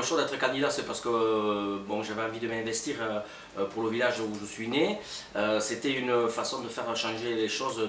choix d'être candidat, c'est parce que bon, j'avais envie de m'investir pour le village où je suis né. C'était une façon de faire changer les choses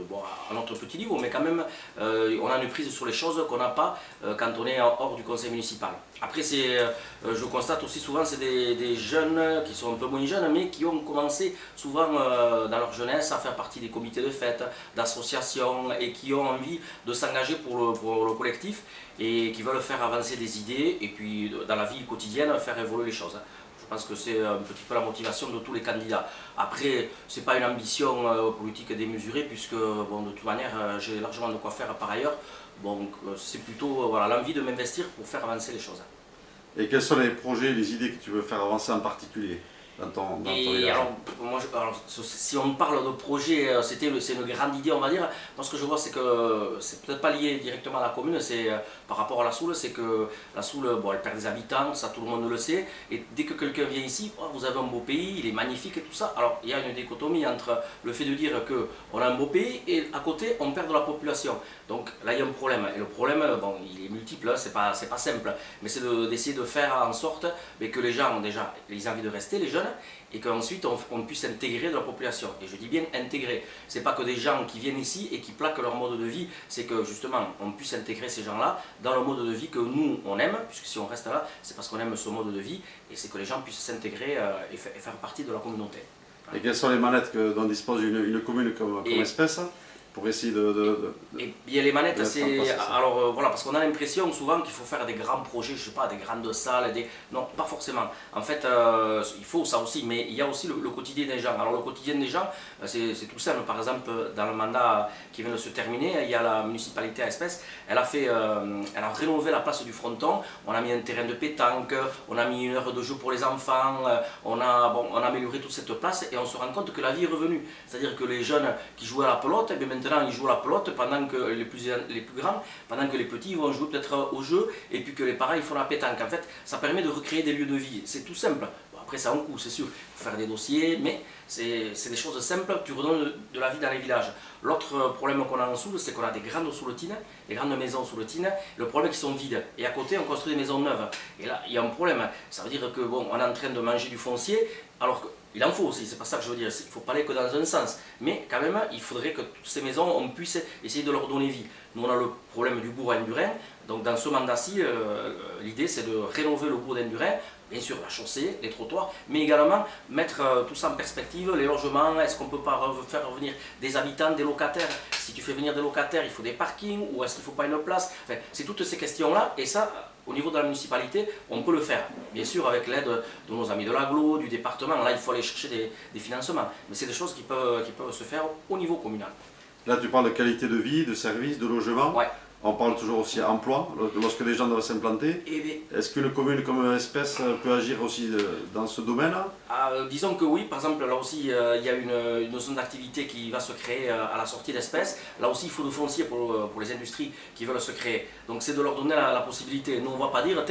bon, à notre petit niveau, mais quand même, on a une prise sur les choses qu'on n'a pas quand on est hors du conseil municipal. Après, je constate aussi souvent, c'est des jeunes qui sont un peu moins jeunes, mais qui ont commencé souvent dans leur jeunesse à faire partie des comités de fête, d'associations, et qui ont envie de s'engager pour le collectif et qui veulent faire avancer des idées et puis dans la vie quotidienne faire évoluer les choses. Je pense que c'est un petit peu la motivation de tous les candidats. Après, ce n'est pas une ambition politique démesurée puisque bon, de toute manière j'ai largement de quoi faire par ailleurs. Donc c'est plutôt voilà, l'envie de m'investir pour faire avancer les choses. Et quels sont les projets, les idées que tu veux faire avancer en particulier dans ton village? Alors, si on parle de projet, c'est une grande idée, on va dire. Moi, ce que je vois, c'est que c'est peut-être pas lié directement à la commune, c'est par rapport à la Soule, c'est que la Soule, bon, elle perd des habitants, ça tout le monde le sait. Et dès que quelqu'un vient ici, oh, vous avez un beau pays, il est magnifique et tout ça. Alors, il y a une dichotomie entre le fait de dire qu'on a un beau pays et à côté, on perd de la population. Donc là, il y a un problème. Et le problème, bon, il est multiple, c'est pas simple. Mais c'est d'essayer de faire en sorte que les gens, déjà, ils aient envie de rester, les jeunes, et qu'ensuite on puisse intégrer de la population. Et je dis bien intégrer. C'est pas que des gens qui viennent ici et qui plaquent leur mode de vie, c'est que justement on puisse intégrer ces gens-là dans le mode de vie que nous on aime, puisque si on reste là, c'est parce qu'on aime ce mode de vie, et c'est que les gens puissent s'intégrer et faire partie de la communauté. Et quelles sont les manettes dont dispose une commune comme espèce pour essayer Et bien les manettes, c'est... Alors voilà, parce qu'on a l'impression souvent qu'il faut faire des grands projets, je sais pas, des grandes salles, non, pas forcément. En fait, il faut ça aussi, mais il y a aussi le quotidien des gens. Alors le quotidien des gens, c'est tout simple. Par exemple, dans le mandat qui vient de se terminer, il y a la municipalité à Espèce, elle a rénové la place du fronton, on a mis un terrain de pétanque, on a mis une heure de jeu pour les enfants, on a amélioré toute cette place et on se rend compte que la vie est revenue. C'est-à-dire que les jeunes qui jouaient à la pelote, eh maintenant ils jouent à la pelote pendant que les plus grands, pendant que les petits vont jouer peut-être au jeu et puis que les parents ils font la pétanque. En fait, ça permet de recréer des lieux de vie. C'est tout simple. Bon, après, ça a un coût, c'est sûr. Il faut faire des dossiers, mais c'est des choses simples. Tu redonnes de la vie dans les villages. L'autre problème qu'on a en Soule, c'est qu'on a des grandes souletines, des grandes maisons souletines. Le problème, c'est qu'ils sont vides. Et à côté, on construit des maisons neuves. Et là, il y a un problème. Ça veut dire que bon, on est en train de manger du foncier, alors qu'il en faut aussi, c'est pas ça que je veux dire, il ne faut pas aller que dans un sens. Mais quand même, il faudrait que toutes ces maisons, on puisse essayer de leur donner vie. Nous, on a le problème du bourg à Endurin. Donc dans ce mandat-ci, l'idée, c'est de rénover le bourg d'Endurin. Bien sûr, la chaussée, les trottoirs, mais également mettre tout ça en perspective, les logements, est-ce qu'on ne peut pas faire revenir des habitants, des locataires? Si tu fais venir des locataires, il faut des parkings, ou est-ce qu'il ne faut pas une place? Enfin, c'est toutes ces questions-là, et ça, au niveau de la municipalité, on peut le faire. Bien sûr, avec l'aide de nos amis de l'agglo, du département, là, il faut aller chercher des financements. Mais c'est des choses qui peuvent se faire au niveau communal. Là, tu parles de qualité de vie, de services, de logement. Ouais. On parle toujours aussi emploi, lorsque les gens doivent s'implanter. Est-ce qu'une commune comme Espèce peut agir aussi dans ce domaine-là? Disons que oui, par exemple, là aussi, il y a une zone d'activité qui va se créer à la sortie d'Espèce. Là aussi, il faut du foncier pour les industries qui veulent se créer. Donc c'est de leur donner la possibilité. Nous, on ne va pas dire,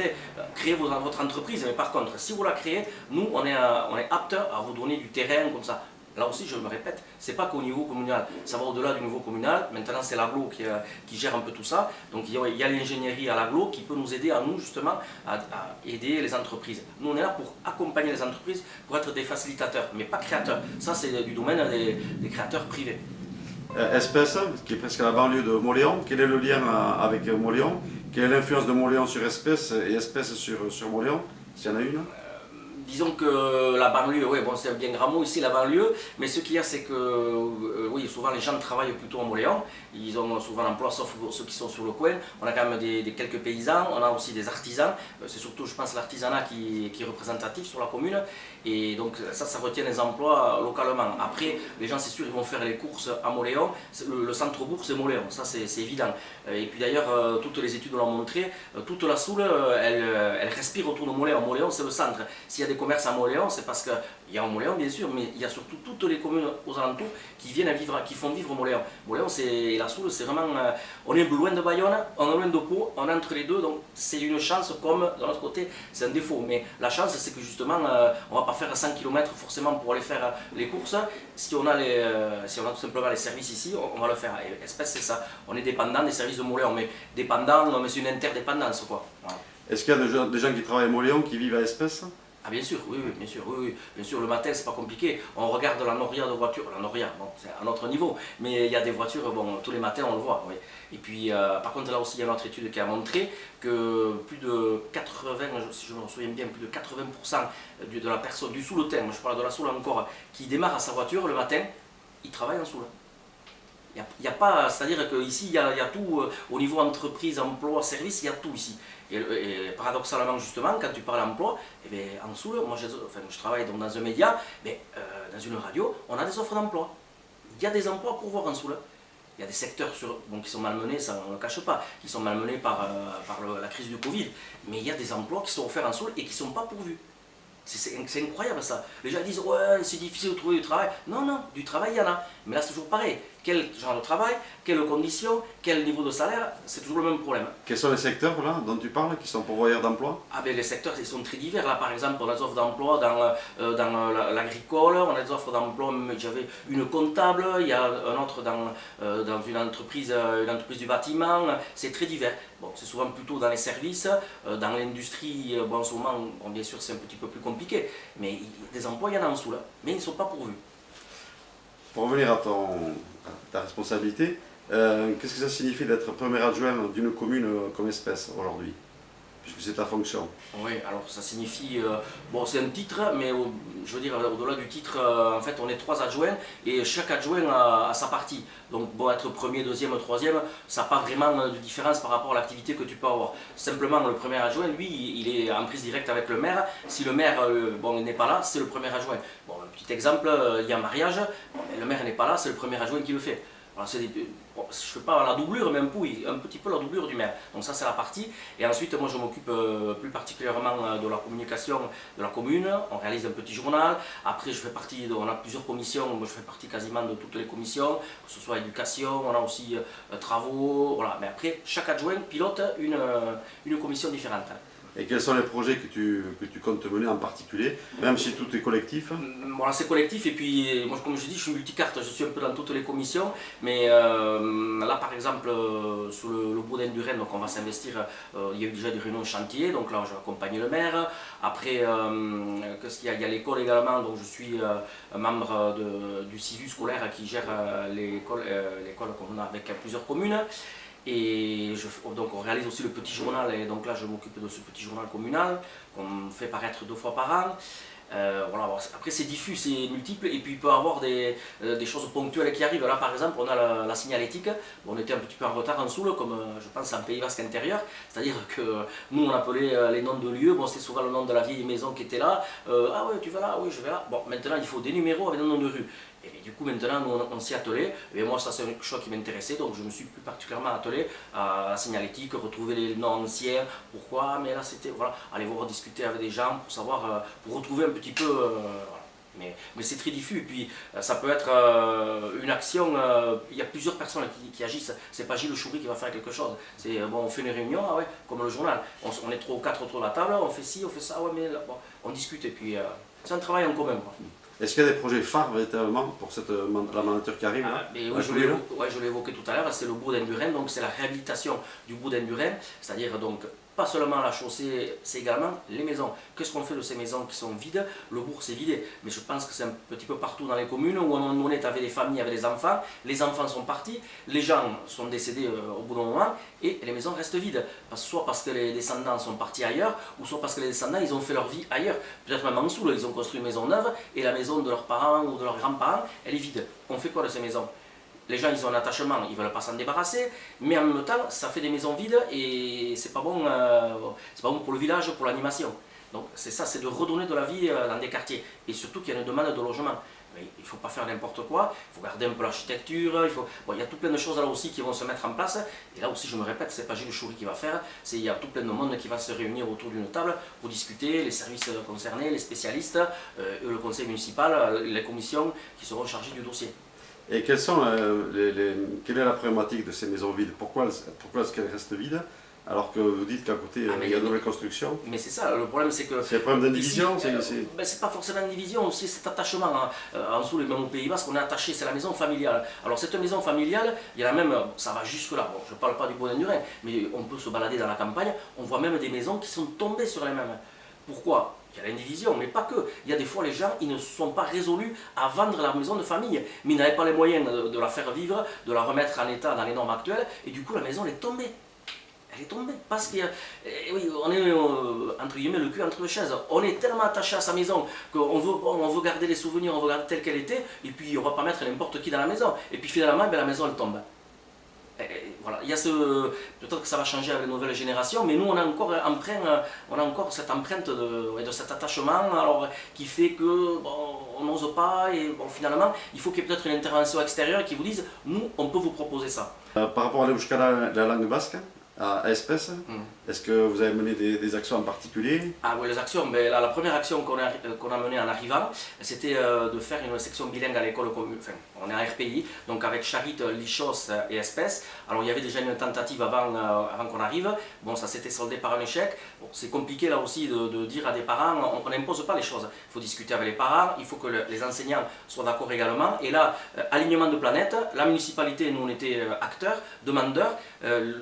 créez votre entreprise, mais par contre, si vous la créez, nous, on est apte à vous donner du terrain comme ça. Là aussi, je me répète, ce n'est pas qu'au niveau communal, ça va au-delà du niveau communal. Maintenant, c'est l'agglo qui gère un peu tout ça. Donc, il y a l'ingénierie à l'agglo qui peut nous aider à nous, justement, à aider les entreprises. Nous, on est là pour accompagner les entreprises, pour être des facilitateurs, mais pas créateurs. Ça, c'est du domaine des créateurs privés. Espèce, qui est presque à la banlieue de Mauléon, quel est le lien avec Mauléon? Quelle est l'influence de Mauléon sur Espèce et Espèce sur Mauléon, s'il y en a une? Disons que la banlieue, oui, bon, c'est un bien grand mot ici, la banlieue, mais ce qu'il y a, c'est que oui, souvent les gens travaillent plutôt en Mauléon, ils ont souvent l'emploi, sauf ceux qui sont sur le coin. On a quand même quelques paysans, on a aussi des artisans, c'est surtout, je pense, l'artisanat qui est représentatif sur la commune, et donc ça retient les emplois localement. Après, les gens, c'est sûr, ils vont faire les courses à Mauléon, le centre-bourg, c'est Mauléon, ça c'est évident. Et puis d'ailleurs, toutes les études l'ont montré, toute la Soule, elle respire autour de Mauléon. Mauléon, c'est le centre. S'il y a des commerces à Mauléon, c'est parce qu'il y a Mauléon bien sûr, mais il y a surtout toutes les communes aux alentours qui viennent qui font vivre Mauléon. Mauléon, la Soule, c'est vraiment, on est loin de Bayonne, on est loin de Pau, on est entre les deux, donc c'est une chance comme de l'autre côté, c'est un défaut. Mais la chance, c'est que justement, on ne va pas faire 100 km forcément pour aller faire les courses. Si on a tout simplement les services ici, on va le faire. Et Espèce, c'est ça, on est dépendant des services de Mauléon, mais dépendant, mais c'est une interdépendance, quoi. Voilà. Est-ce qu'il y a des gens qui travaillent à Mauléon qui vivent à Espèce? Ah bien sûr, oui, oui, bien sûr, oui, oui. Bien sûr, le matin c'est pas compliqué, on regarde la noria de voiture, la noria, bon, c'est un autre niveau, mais il y a des voitures, bon, tous les matins on le voit, oui. Et puis, par contre là aussi il y a une autre étude qui a montré que plus de 80, si je me souviens bien, plus de 80% de la personne, du Souletin, je parle de la Soule encore, qui démarre à sa voiture le matin, il travaille en Soule. Il y a pas, c'est-à-dire qu'ici, il y a tout, au niveau entreprise, emploi, service, il y a tout ici. Et paradoxalement, justement, quand tu parles emploi, eh bien, en dessous, moi je travaille donc dans un média, mais dans une radio, on a des offres d'emploi. Il y a des emplois pour voir en dessous. Il y a des secteurs qui sont malmenés, ça on ne le cache pas, qui sont malmenés par la crise du Covid, mais il y a des emplois qui sont offerts en dessous et qui ne sont pas pourvus. C'est incroyable ça. Les gens disent ouais c'est difficile de trouver du travail. Non, non, du travail il y en a. Mais là c'est toujours pareil. Quel genre de travail, quelles conditions, quel niveau de salaire, c'est toujours le même problème. Quels sont les secteurs là, dont tu parles, qui sont pourvoyeurs d'emploi? Ah ben les secteurs ils sont très divers. Là par exemple on a des offres d'emploi dans l'agricole, on a des offres d'emploi, j'avais une comptable, il y a un autre dans une entreprise du bâtiment, c'est très divers. Bon, c'est souvent plutôt dans les services, dans l'industrie, bon, en ce moment, bon, bien sûr c'est un petit peu plus compliqué, mais des emplois il y en a en dessous là, mais ils ne sont pas pourvus. Pour revenir à ta responsabilité, qu'est-ce que ça signifie d'être premier adjoint d'une commune comme Espèce aujourd'hui, puisque c'est ta fonction? Oui, alors ça signifie, bon c'est un titre, mais je veux dire au-delà du titre, en fait on est 3 adjoints et chaque adjoint a sa partie. Donc bon, être premier, deuxième, troisième, ça n'a pas vraiment de différence par rapport à l'activité que tu peux avoir. Simplement le premier adjoint, lui, il est en prise directe avec le maire. Si le maire bon, n'est pas là, c'est le premier adjoint. Bon, un petit exemple, il y a un mariage, bon, le maire n'est pas là, c'est le premier adjoint qui le fait. Alors, je ne fais pas la doublure, mais un petit peu la doublure du maire. Donc ça c'est la partie. Et ensuite moi je m'occupe plus particulièrement de la communication de la commune. On réalise un petit journal. Après on a plusieurs commissions. Moi, je fais partie quasiment de toutes les commissions, que ce soit éducation, on a aussi travaux. Voilà. Mais après chaque adjoint pilote une commission différente. Et quels sont les projets que tu comptes mener en particulier, même si tout est collectif? Voilà, c'est collectif et puis moi comme je dis je suis multicarte, je suis un peu dans toutes les commissions, mais là par exemple sous le Boudin du Rennes, donc on va s'investir, il y a eu déjà des réunions de chantier, donc là je vais accompagner le maire. Après il y a l'école également, donc je suis membre du CIVU scolaire qui gère l'école qu'on a avec plusieurs communes. Et donc on réalise aussi le petit journal, et donc là je m'occupe de ce petit journal communal qu'on fait paraître 2 fois par an. Voilà, après c'est diffus, c'est multiple, et puis il peut y avoir des choses ponctuelles qui arrivent. Là par exemple on a la signalétique, on était un petit peu en retard en Soule, comme je pense en Pays Basque intérieur, c'est-à-dire que nous on appelait les noms de lieux, bon c'était souvent le nom de la vieille maison qui était là, ah ouais tu vas là, oui je vais là, bon maintenant il faut des numéros avec des noms de rue. Et du coup maintenant nous on s'y attelait, et moi ça c'est une chose qui m'intéressait, donc je me suis plus particulièrement attelé à la signalétique, retrouver les noms anciens, pourquoi, mais là c'était, voilà, aller voir discuter avec des gens pour savoir, pour retrouver un petit peu, voilà. Mais c'est très diffus, et puis ça peut être une action, il y a plusieurs personnes qui agissent, c'est pas Gilles Choury qui va faire quelque chose, c'est bon on fait une réunion, ah ouais, comme le journal, on est 3 ou 4 autour de la table, on fait ci, on fait ça, ouais mais là, bon, on discute, et puis c'est un travail en commun quoi. Est-ce qu'il y a des projets phares véritablement pour la mandature qui arrive là? Oui, je l'ai évoqué tout à l'heure, c'est le Boudin du Rennes, donc c'est la réhabilitation du Boudin du Rennes, c'est-à-dire donc pas seulement la chaussée, c'est également les maisons. Qu'est-ce qu'on fait de ces maisons qui sont vides? Le bourg c'est vidé, mais je pense que c'est un petit peu partout dans les communes où à un moment donné tu avais des familles avec des enfants, les enfants sont partis, les gens sont décédés au bout d'un moment et les maisons restent vides. Soit parce que les descendants sont partis ailleurs, ou soit parce que les descendants ils ont fait leur vie ailleurs. Peut-être même en Soule, ils ont construit une maison neuve et la maison de leurs parents ou de leurs grands-parents elle est vide. On fait quoi de ces maisons? Les gens ils ont un attachement, ils ne veulent pas s'en débarrasser, mais en même temps ça fait des maisons vides et c'est pas bon pour le village, pour l'animation. Donc c'est ça, c'est de redonner de la vie dans des quartiers, et surtout qu'il y a une demande de logement. Mais il ne faut pas faire n'importe quoi, il faut garder un peu l'architecture, bon, il y a tout plein de choses là aussi qui vont se mettre en place, et là aussi je me répète, c'est pas Gilles Choury qui va faire, il y a tout plein de monde qui va se réunir autour d'une table pour discuter, les services concernés, les spécialistes, le conseil municipal, les commissions qui seront chargées du dossier. Et quelle est la problématique de ces maisons vides? Pourquoi est-ce qu'elles restent vides? alors que vous dites qu'à côté, il y a de nouvelles constructions. Mais c'est ça, le problème c'est que... C'est un problème d'indivision c'est pas forcément une division, aussi cet attachement. En dessous, même au Pays Basque, on est attaché, c'est la maison familiale. Alors cette maison familiale, il y en a même, ça va jusque là, bon, je ne parle pas du Bonnet du Rhin, mais on peut se balader dans la campagne, on voit même des maisons qui sont tombées sur les mêmes. Pourquoi? Il y a l'indivision, mais pas que. Il y a des fois, les gens, ils ne sont pas résolus à vendre leur maison de famille, mais ils n'avaient pas les moyens de la faire vivre, de la remettre en état dans les normes actuelles, et du coup, la maison, elle est tombée. Elle est tombée, parce qu'on oui, on est, entre guillemets, le cul entre les chaises. On est tellement attaché à sa maison qu'on veut, on veut garder les souvenirs, on veut garder telle qu'elle était, et puis on ne va pas mettre n'importe qui dans la maison. Et puis finalement, ben, la maison, elle tombe. Voilà, il y a peut-être que ça va changer avec les nouvelles générations, mais nous on a encore cette empreinte de cet attachement, alors qui fait que bon, on n'ose pas, et bon, finalement il faut qu'il y ait peut-être une intervention extérieure qui vous dise nous on peut vous proposer ça. Par rapport à l'Euskara, la langue basque, à Espèce, est-ce que vous avez mené des actions en particulier? Ah oui, les actions, mais la première action qu'on a menée en arrivant, c'était de faire une section bilingue à l'école commune, enfin on est en RPI, donc avec Charit, Lichos et Espèce. Alors il y avait déjà une tentative avant qu'on arrive, bon ça s'était soldé par un échec. Bon, c'est compliqué là aussi de dire à des parents, on n'impose pas les choses, il faut discuter avec les parents, il faut que les enseignants soient d'accord également. Et là, alignement de planète, la municipalité, nous on était acteurs, demandeurs,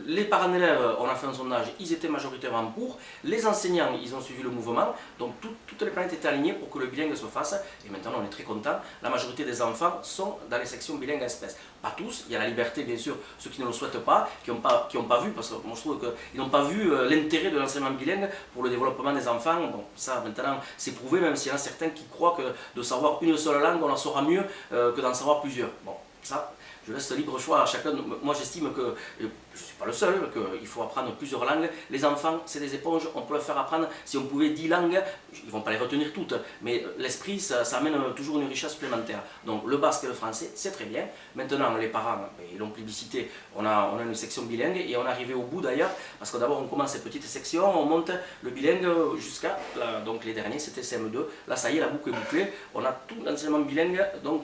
les parents d'élèves, on a fait un sondage, ils étaient majoritairement pour, les enseignants, ils ont suivi le mouvement, donc toutes les planètes étaient alignées pour que le bilingue se fasse, et maintenant on est très content, la majorité des enfants sont dans les sections bilingues espèces. Pas tous, il y a la liberté bien sûr, ceux qui ne le souhaitent pas, qui n'ont pas vu, parce que moi je trouve qu'ils n'ont pas vu l'intérêt de l'enseignement bilingue pour le développement des enfants. Bon, ça maintenant c'est prouvé, même s'il y en a certains qui croient que de savoir une seule langue, on en saura mieux que d'en savoir plusieurs. Bon, ça, je laisse libre choix à chacun. Moi j'estime que, je ne suis pas le seul, qu'il faut apprendre plusieurs langues. Les enfants, c'est des éponges, on peut leur faire apprendre. Si on pouvait 10 langues, ils ne vont pas les retenir toutes, mais l'esprit, ça amène toujours une richesse supplémentaire. Donc le basque et le français, c'est très bien. Maintenant, les parents, ils l'ont plébiscité, on a une section bilingue, et on est arrivé au bout d'ailleurs, parce que d'abord on commence ces petites sections, on monte le bilingue jusqu'à, donc les derniers c'était CM2, là ça y est, la boucle est bouclée, on a tout l'enseignement bilingue donc,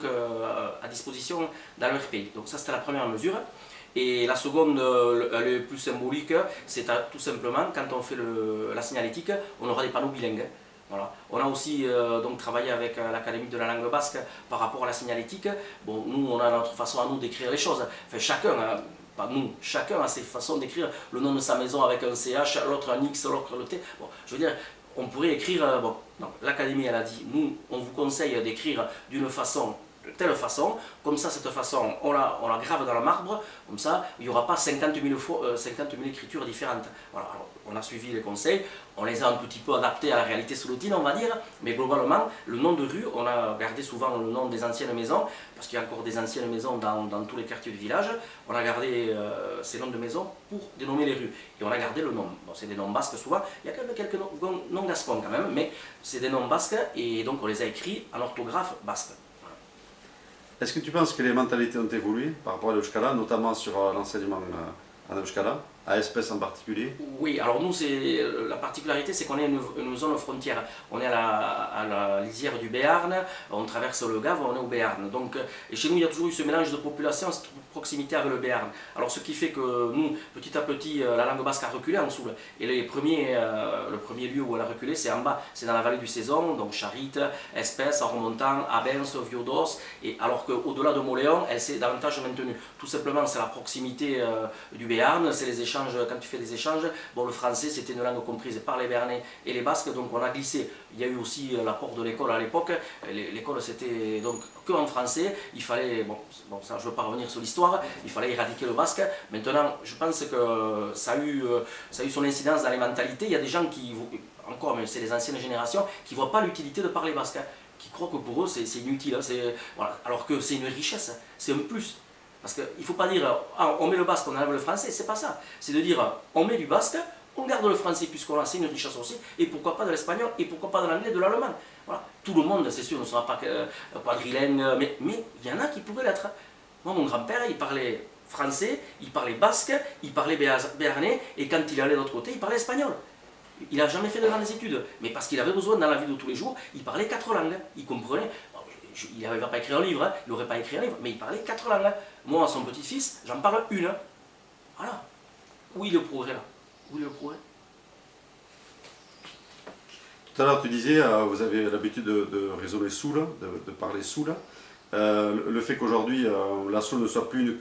à disposition dans le RPI. Donc ça c'était la première mesure. Et la seconde, elle est plus symbolique, c'est tout simplement quand on fait la signalétique, on aura des panneaux bilingues. Voilà. On a aussi donc travaillé avec l'Académie de la langue basque par rapport à la signalétique. Bon, nous, on a notre façon à nous d'écrire les choses. Enfin, chacun a ses façons d'écrire le nom de sa maison avec un CH, l'autre un X, l'autre le T. Bon, je veux dire, on pourrait écrire, bon, l'Académie elle a dit, nous, on vous conseille d'écrire d'une façon, de telle façon, comme ça, cette façon, on la grave dans le marbre, comme ça, il n'y aura pas 50 000 écritures différentes. Voilà, alors, on a suivi les conseils, on les a un petit peu adaptés à la réalité solotine, on va dire, mais globalement, le nom de rue, on a gardé souvent le nom des anciennes maisons, parce qu'il y a encore des anciennes maisons dans tous les quartiers du village, on a gardé ces noms de maisons pour dénommer les rues, et on a gardé le nom. Bon, c'est des noms basques souvent, il y a quand même quelques noms gascons quand même, mais c'est des noms basques, et donc on les a écrits en orthographe basque. Est-ce que tu penses que les mentalités ont évolué par rapport à l'Euskara, notamment sur l'enseignement en Euskara, à Espèce en particulier? Oui, alors nous, la particularité, c'est qu'on est une zone frontière. On est à la lisière du Béarn, on traverse le Gave, on est au Béarn. Donc, et chez nous, il y a toujours eu ce mélange de population, cette proximité avec le Béarn. Alors ce qui fait que nous, petit à petit, la langue basque a reculé en dessous. Et le premier lieu où elle a reculé, c'est en bas, c'est dans la vallée du Saison, donc Charit, Espèce, en remontant, Abens, Viodos, et alors qu'au-delà de Moléon, elle s'est davantage maintenue. Tout simplement, c'est la proximité du Béarn, c'est les échanges, quand tu fais des échanges, bon, le français c'était une langue comprise par les Béarnais et les Basques, donc on a glissé. Il y a eu aussi l'apport de l'école à l'époque, l'école c'était donc que en français, il fallait, bon ça je ne veux pas revenir sur l'histoire, il fallait éradiquer le basque. Maintenant je pense que ça a eu son incidence dans les mentalités. Il y a des gens qui, encore, mais c'est les anciennes générations, qui ne voient pas l'utilité de parler basque, qui croient que pour eux c'est inutile, voilà, alors que c'est une richesse, c'est un plus. Parce qu'il ne faut pas dire on met le basque, on enlève le français, c'est pas ça. C'est de dire on met du basque, on garde le français puisqu'on a, c'est une richesse aussi, et pourquoi pas de l'espagnol, et pourquoi pas de l'anglais, de l'allemand. Voilà. Tout le monde, c'est sûr, ne sera pas quadrilingue, mais il y en a qui pourraient l'être. Moi, mon grand-père, il parlait français, il parlait basque, il parlait béarnais, et quand il allait de l'autre côté, il parlait espagnol. Il n'a jamais fait de grandes études, mais parce qu'il avait besoin dans la vie de tous les jours, il parlait 4 langues, il comprenait. Il n'avait pas écrit un livre, il n'aurait pas écrit un livre, mais il parlait 4 langues. Moi, son petit-fils, j'en parle une. Voilà. Où est le progrès là? Où est le progrès? Tout à l'heure, tu disais, vous avez l'habitude de raisonner sous là, de parler sous là. Le fait qu'aujourd'hui, la Soule ne soit plus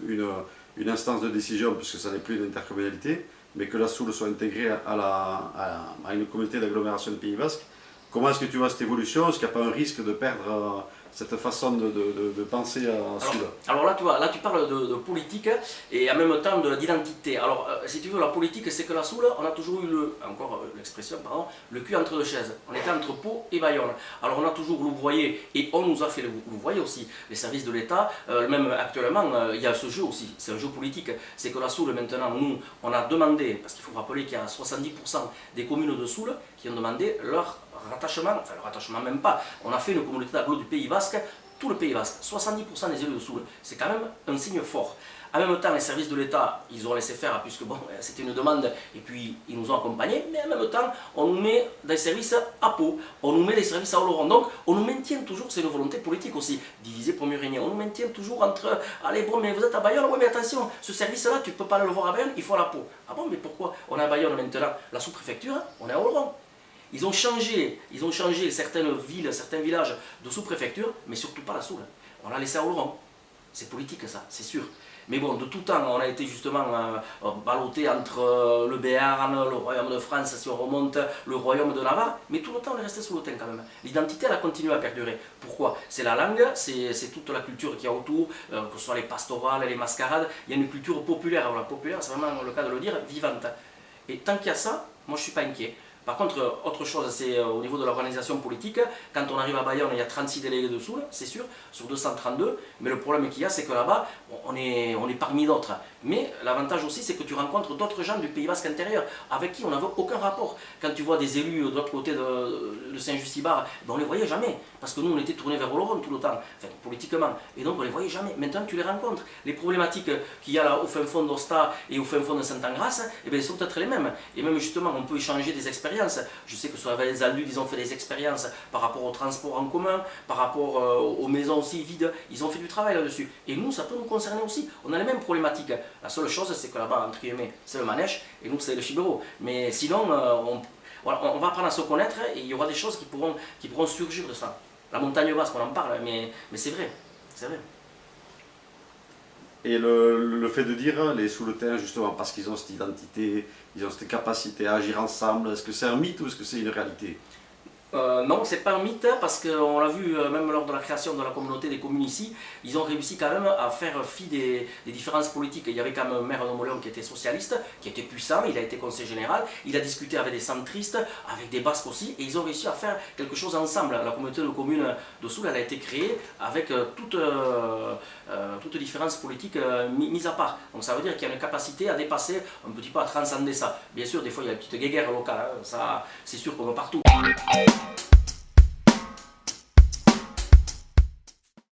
une instance de décision, puisque ça n'est plus une intercommunalité, mais que la Soule soit intégrée à une communauté d'agglomération du Pays Basque, comment est-ce que tu vois cette évolution? Est-ce qu'il n'y a pas un risque de perdre cette façon de penser à Soule? Alors là, tu vois, là tu parles de politique et en même temps d'identité. Alors, si tu veux, la politique, c'est que la Soule, on a toujours eu l'expression, pardon, le cul entre deux chaises. On était entre Pau et Bayonne. Alors on a toujours louvoyé, et on nous a fait louvoyer aussi, les services de l'État. Même actuellement, il y a ce jeu aussi, c'est un jeu politique. C'est que la Soule, maintenant, nous, on a demandé, parce qu'il faut rappeler qu'il y a 70% des communes de Soule qui ont demandé leur rattachement, enfin le rattachement même pas, on a fait une communauté d'agglo du Pays Basque, tout le Pays Basque, 70% des élus de Soule, c'est quand même un signe fort. En même temps, les services de l'État, ils ont laissé faire, puisque bon, c'était une demande, et puis ils nous ont accompagnés, mais en même temps, on nous met des services à Pau, on nous met des services à Oloron, donc on nous maintient toujours, c'est une volonté politique aussi, diviser pour mieux régner, on nous maintient toujours entre, allez bon, mais vous êtes à Bayonne, oui mais attention, ce service-là, tu ne peux pas le voir à Bayonne, il faut à la Pau. Ah bon, mais pourquoi? On est à Bayonne maintenant, la sous-préfecture, on est à Oloron. Ils ont changé certaines villes, certains villages de sous-préfecture, mais surtout pas la Soule. On l'a laissé à Oloron. C'est politique ça, c'est sûr. Mais bon, de tout temps, on a été justement ballotté entre le Béarn, le Royaume de France, si on remonte, le Royaume de Navarre, mais tout le temps on est resté sous le thym quand même. L'identité, elle a continué à perdurer. Pourquoi? C'est la langue, c'est toute la culture qu'il y a autour, que ce soit les pastorales, les mascarades, il y a une culture populaire. Alors la populaire, c'est vraiment le cas de le dire, vivante. Et tant qu'il y a ça, moi je ne suis pas inquiet. Par contre, autre chose, c'est au niveau de l'organisation politique. Quand on arrive à Bayonne, il y a 36 délégués de Soule, c'est sûr, sur 232. Mais le problème qu'il y a, c'est que là-bas, on est parmi d'autres. Mais l'avantage aussi, c'est que tu rencontres d'autres gens du Pays Basque intérieur, avec qui on n'avait aucun rapport. Quand tu vois des élus de l'autre côté de Saint-Just-Ibar, on ne les voyait jamais. Parce que nous, on était tournés vers Oloron tout le temps, enfin, politiquement. Et donc, on ne les voyait jamais. Maintenant, tu les rencontres. Les problématiques qu'il y a là au fin fond d'Osta et au fin fond de Saint-Angras, eh bien, sont peut-être les mêmes. Et même justement, on peut échanger des expériences. Je sais que sur la vallée des Aldudes, ils ont fait des expériences par rapport au transport en commun, par rapport aux maisons aussi vides. Ils ont fait du travail là-dessus. Et nous, ça peut nous concerner aussi. On a les mêmes problématiques. La seule chose, c'est que là-bas, entre guillemets, c'est le manège et nous, c'est le chibero. Mais sinon, on va apprendre à se connaître et il y aura des choses qui pourront surgir de ça. La montagne basse, on en parle, mais c'est vrai. C'est vrai. Et le fait de dire les Souletins, justement, parce qu'ils ont cette identité, ils ont cette capacité à agir ensemble, est-ce que c'est un mythe ou est-ce que c'est une réalité? Non, c'est pas un mythe parce qu'on l'a vu même lors de la création de la communauté des communes ici, ils ont réussi quand même à faire fi des différences politiques. Il y avait quand même un maire de Moléon qui était socialiste, qui était puissant, il a été conseiller général, il a discuté avec des centristes, avec des basques aussi, et ils ont réussi à faire quelque chose ensemble. La communauté de communes de Soule, elle a été créée avec toute différence politique mise à part. Donc ça veut dire qu'il y a une capacité à dépasser un petit peu, à transcender ça. Bien sûr, des fois il y a une petite guéguerre locale, hein, ça c'est sûr comme partout.